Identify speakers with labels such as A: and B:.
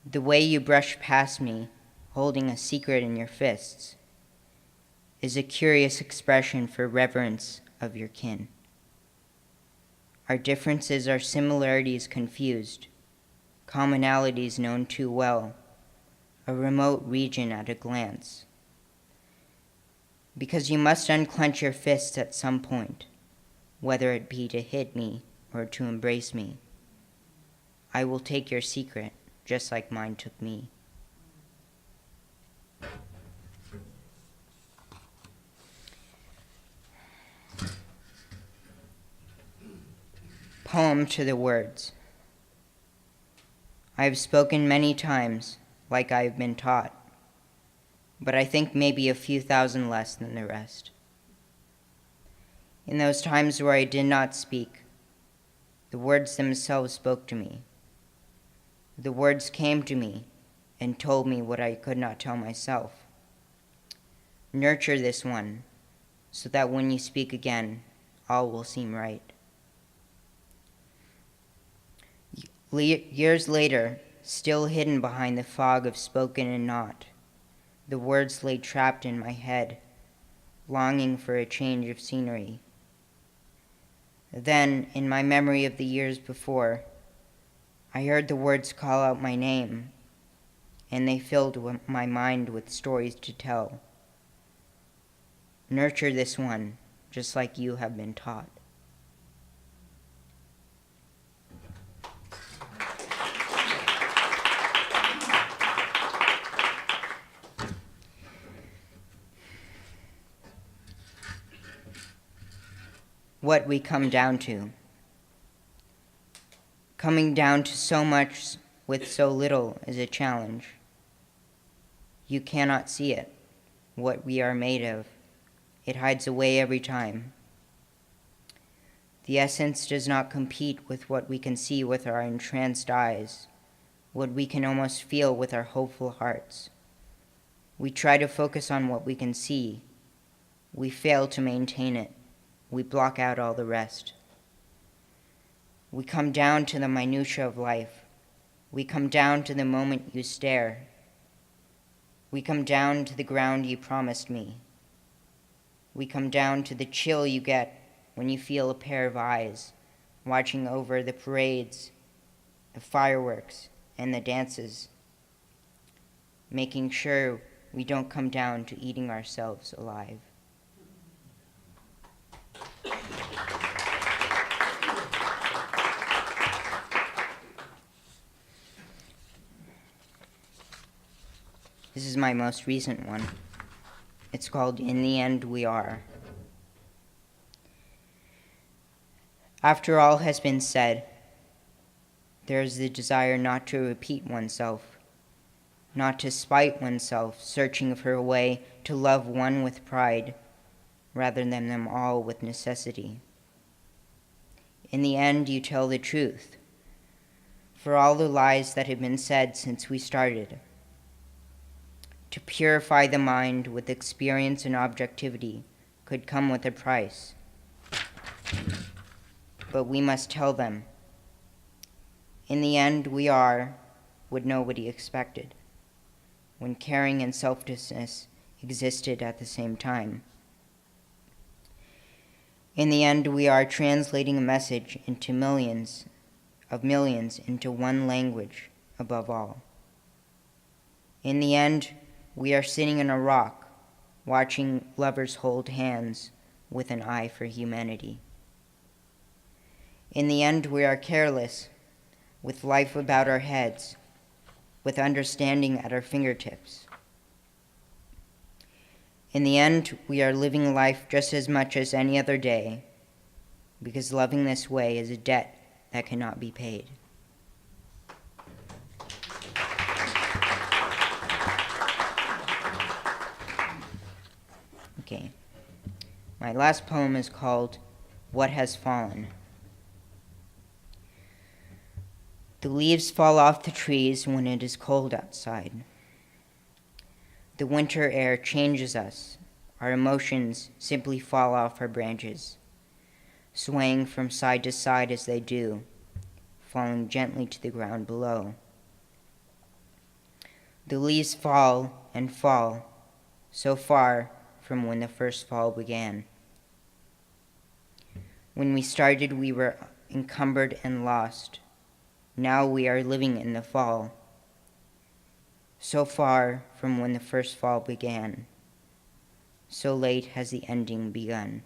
A: The way you brush past me, holding a secret in your fists, is a curious expression for reverence of your kin. Our differences are similarities confused, commonalities known too well, a remote region at a glance. Because you must unclench your fists at some point, whether it be to hit me or to embrace me. I will take your secret, just like mine took me. Poem to the words. I have spoken many times, like I have been taught, but I think maybe a few thousand less than the rest. In those times where I did not speak, the words themselves spoke to me. The words came to me and told me what I could not tell myself. Nurture this one, so that when you speak again, all will seem right. Years later, still hidden behind the fog of spoken and not, the words lay trapped in my head, longing for a change of scenery. Then, in my memory of the years before, I heard the words call out my name, and they filled my mind with stories to tell. Nurture this one, just like you have been taught. What we come down to. Coming down to so much with so little is a challenge. You cannot see it, what we are made of. It hides away every time. The essence does not compete with what we can see with our entranced eyes, what we can almost feel with our hopeful hearts. We try to focus on what we can see. We fail to maintain it. We block out all the rest. We come down to the minutiae of life. We come down to the moment you stare. We come down to the ground you promised me. We come down to the chill you get when you feel a pair of eyes watching over the parades, the fireworks, and the dances, making sure we don't come down to eating ourselves alive. This is my most recent one. It's called In the End We Are. After all has been said, there is the desire not to repeat oneself, not to spite oneself, searching for a way to love one with pride, rather than them all with necessity. In the end, you tell the truth, for all the lies that have been said since we started. To purify the mind with experience and objectivity could come with a price. But we must tell them. In the end, we are what nobody expected, when caring and selflessness existed at the same time. In the end, we are translating a message into millions into one language above all. In the end, we are sitting on a rock, watching lovers hold hands with an eye for humanity. In the end, we are careless, with life about our heads, with understanding at our fingertips. In the end, we are living life just as much as any other day, because loving this way is a debt that cannot be paid. Okay. My last poem is called What Has Fallen. The leaves fall off the trees when it is cold outside. The winter air changes us. Our emotions simply fall off our branches, swaying from side to side as they do, falling gently to the ground below. The leaves fall and fall, so far from when the first fall began. When we started, we were encumbered and lost. Now we are living in the fall, so far from when the first fall began. So late has the ending begun.